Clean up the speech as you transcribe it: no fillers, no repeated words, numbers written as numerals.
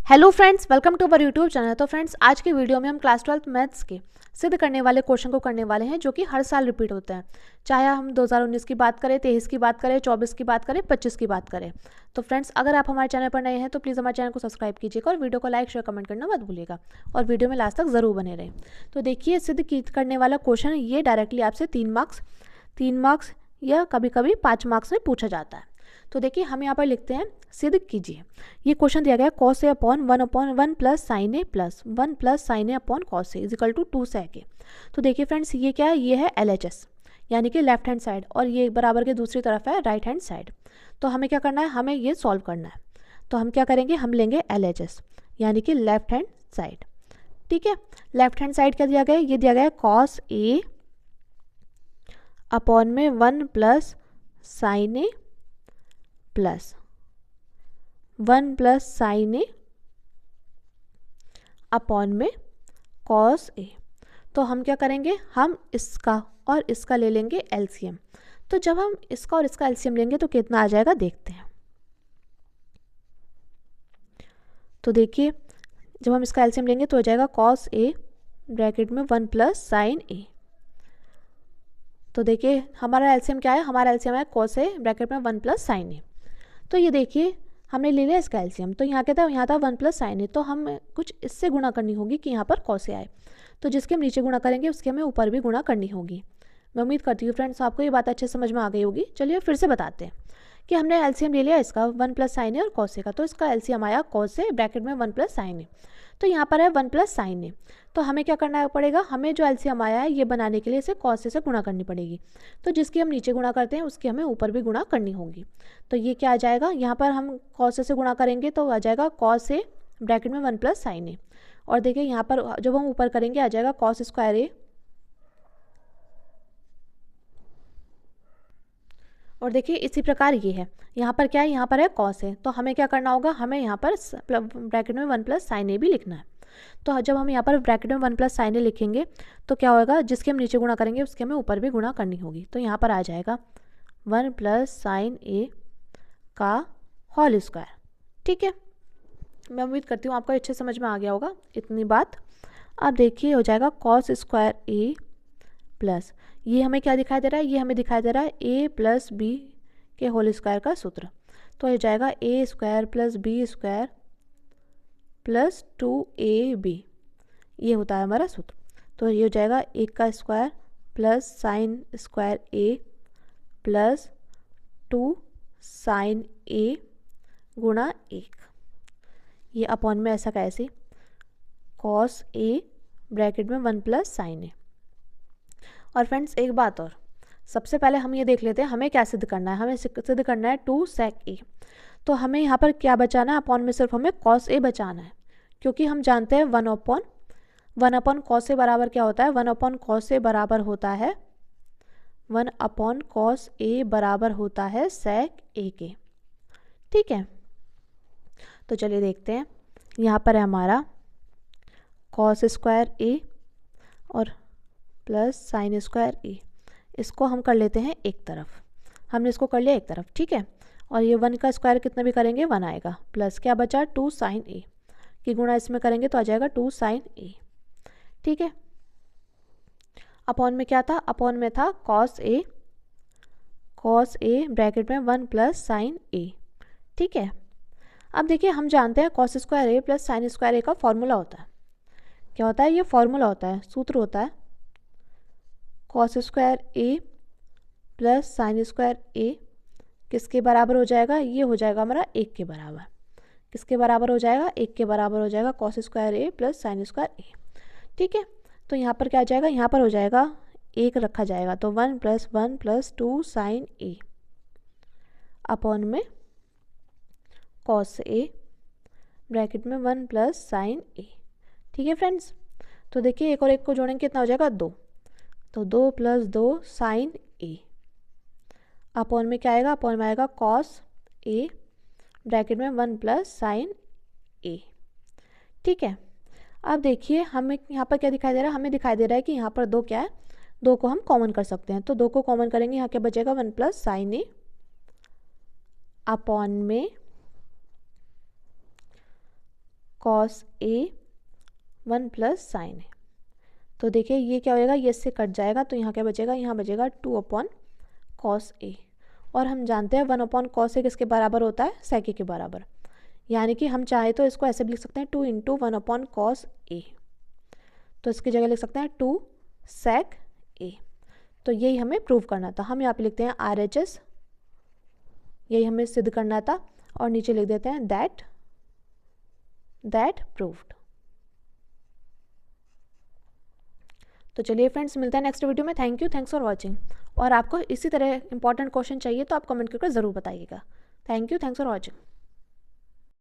Hello friends, welcome to our YouTube channel. तो friends, आज की वीडियो में हम क्लास 12 मैथ्स के सिद्ध करने वाले क्वेश्चन को करने वाले हैं, जो कि हर साल रिपीट होते हैं। चाहे हम 2019 की बात करें, 23 की बात करें, 24 की बात करें, 25 की बात करें। तो फ्रेंड्स, अगर आप हमारे चैनल पर नए हैं तो प्लीज़ हमारे चैनल को सब्सक्राइब कीजिएगा और वीडियो को लाइक शेयर कमेंट करना मत भूलिएगा और वीडियो में लास्ट तक ज़रूर बने रहें। तो देखिए, सिद्ध करने वाला क्वेश्चन ये डायरेक्टली आपसे 3 मार्क्स या कभी कभी 5 मार्क्स में पूछा जाता है। तो देखिए, हम यहाँ पर लिखते हैं सिद्ध कीजिए। ये क्वेश्चन दिया गया है cos A upon 1 plus sine A plus 1 plus sine A upon cos A is equal to 2 sec A. तो देखिए फ्रेंड्स, ये क्या है? ये है LHS यानी कि लेफ्ट हैंड साइड, और ये बराबर के दूसरी तरफ है राइट हैंड साइड। तो हमें क्या करना है? हमें ये सॉल्व करना है। तो हम क्या करेंगे? हम लेंगे LHS यानी कि लेफ्ट हैंड साइड। ठीक है, लेफ्ट हैंड साइड क्या दिया गया है? ये दिया गया है कॉस ए अपॉन में 1 plus sine A plus 1 plus sine A upon में कॉस ए। तो हम क्या करेंगे? हम इसका और इसका ले लेंगे LCM। तो जब हम इसका और इसका LCM लेंगे तो कितना आ जाएगा, देखते हैं। तो देखिए, जब हम इसका LCM लेंगे तो हो जाएगा कॉस ए ब्रैकेट में 1 प्लस साइन ए। तो देखिए, हमारा LCM क्या है? हमारा LCM है कॉस ए ब्रैकेट में 1 प्लस साइन ए। तो ये देखिए, हमने ले लिया इसका LCM। तो यहाँ क्या था? यहाँ था 1 प्लस साइन ए। तो हम कुछ इससे गुणा करनी होगी कि यहाँ पर कॉस ए आए। तो जिसके हम नीचे गुणा करेंगे उसके हमें ऊपर भी गुणा करनी होगी। मैं उम्मीद करती हूँ फ्रेंड्स आपको ये बात अच्छे समझ में आ गई होगी। चलिए फिर से बताते हैं कि हमने LCM ले लिया इसका 1 प्लस साइन ए और कॉस ए का। तो इसका LCM आया कॉस ए ब्रैकेट में 1 प्लस साइन ए। तो यहाँ पर है 1 प्लस साइन ए। तो हमें क्या करना पड़ेगा? हमें जो LCM आया है ये बनाने के लिए इसे कॉस ए से गुणा करनी पड़ेगी। तो जिसकी हम नीचे गुणा करते हैं उसकी हमें ऊपर भी गुणा करनी होगी। तो ये क्या आ जाएगा? यहाँ पर हम कॉस ए से गुणा करेंगे तो आ जाएगा कॉस ए ब्रैकेट में 1 प्लस साइन ए। और देखिए, यहाँ पर जब हम ऊपर करेंगे आ जाएगा कॉस स्क्वायर ए। और देखिए, इसी प्रकार ये है, यहाँ पर क्या है? यहाँ पर है कॉस ए। तो हमें क्या करना होगा? हमें यहाँ पर ब्रैकेट में 1 प्लस साइन ए भी लिखना है। तो जब हम यहाँ पर ब्रैकेट में 1 प्लस साइन ए लिखेंगे तो क्या होगा? जिसके हम नीचे गुणा करेंगे उसके हमें ऊपर भी गुणा करनी होगी। तो यहाँ पर आ जाएगा 1 प्लस साइन ए का होल स्क्वायर। ठीक है, मैं उम्मीद करती हूँ आपको अच्छे समझ में आ गया होगा इतनी बात। अब देखिए, हो जाएगा कॉस स्क्वायर ए प्लस, ये हमें क्या दिखाई दे रहा है? ये हमें दिखाई दे रहा है a प्लस बी के होल स्क्वायर का सूत्र। तो हो जाएगा a square plus B square plus 2ab, ये होता है हमारा सूत्र। तो ये हो जाएगा 1 का square plus sine square a plus 2 sine a गुणा 1, ये अपॉन में ऐसा कैसे कॉस a ब्रैकेट में 1 प्लस साइन a। और फ्रेंड्स, एक बात और, सबसे पहले हम ये देख लेते हैं हमें क्या सिद्ध करना है। हमें सिद्ध करना है 2 सेक ए। तो हमें यहाँ पर क्या बचाना है? अपॉन में सिर्फ हमें कॉस ए बचाना है, क्योंकि हम जानते हैं 1 अपॉन कॉस ए बराबर क्या होता है? 1 अपॉन कॉस ए बराबर होता है 1 अपॉन कॉस ए बराबर होता है सेक ए के। ठीक है, तो चलिए देखते हैं। यहाँ पर है हमारा कॉस स्क्वायर ए और प्लस साइन स्क्वायर ए। इसको हम कर लेते हैं एक तरफ, हमने इसको कर लिया एक तरफ। ठीक है, और ये 1 का स्क्वायर कितना भी करेंगे 1 आएगा, प्लस क्या बचा? 2 साइन ए की गुणा इसमें करेंगे तो आ जाएगा 2 साइन ए। ठीक है, अपॉन में क्या था? अपॉन में था कॉस ए ब्रैकेट में 1 प्लस साइन ए। ठीक है, अब देखिए, हम जानते हैं कॉस स्क्वायर ए प्लस साइन स्क्वायर ए का फॉर्मूला होता है। क्या होता है? ये फॉर्मूला होता है, सूत्र होता है कॉस स्क्वायर ए प्लस साइन स्क्वायर ए किसके बराबर हो जाएगा? ये हो जाएगा हमारा 1 के बराबर। किसके बराबर हो जाएगा? 1 के बराबर हो जाएगा कॉस स्क्वायर ए प्लस साइन स्क्वायर ए। ठीक है, तो यहाँ पर क्या आ जाएगा? यहाँ पर हो जाएगा 1 रखा जाएगा, तो 1 प्लस 2 साइन ए अपॉन में कॉस ए ब्रैकेट में 1 प्लस साइन ए। ठीक है फ्रेंड्स, तो देखिए, एक और एक को जोड़ेंगे कितना हो जाएगा? 2। तो 2 प्लस 2 साइन ए अपॉन में क्या आएगा? अपॉन में आएगा कॉस ए ब्रैकेट में 1 प्लस साइन ए। ठीक है, अब देखिए, हमें यहाँ पर क्या दिखाई दे रहा है? हमें दिखाई दे रहा है कि यहाँ पर 2 क्या है? 2 को हम कॉमन कर सकते हैं। तो 2 को कॉमन करेंगे, यहाँ क्या बचेगा? 1 प्लस साइन ए अपॉन में कॉस ए 1 प्लस साइन ए। तो देखिए ये क्या होएगा, ये इससे कट जाएगा, तो यहाँ क्या बचेगा, यहाँ बचेगा 2 अपॉन कॉस ए। और हम जानते हैं 1 अपॉन कॉस ए किसके बराबर होता है, सेक ए के बराबर। यानी कि हम चाहे तो इसको ऐसे भी लिख सकते हैं 2 इंटू 1 अपॉन कॉस ए। तो इसकी जगह लिख सकते हैं 2 सेक ए। तो यही हमें प्रूव करना था। हम यहाँ पे लिखते हैं RHS, यही हमें सिद्ध करना था, और नीचे लिख देते हैं दैट प्रूव्ड। तो चलिए फ्रेंड्स, मिलते हैं नेक्स्ट वीडियो में। Thank you, thanks for watching. और आपको इसी तरह इंपॉर्टेंट क्वेश्चन चाहिए तो आप कमेंट करके ज़रूर बताइएगा। Thank you, thanks for watching.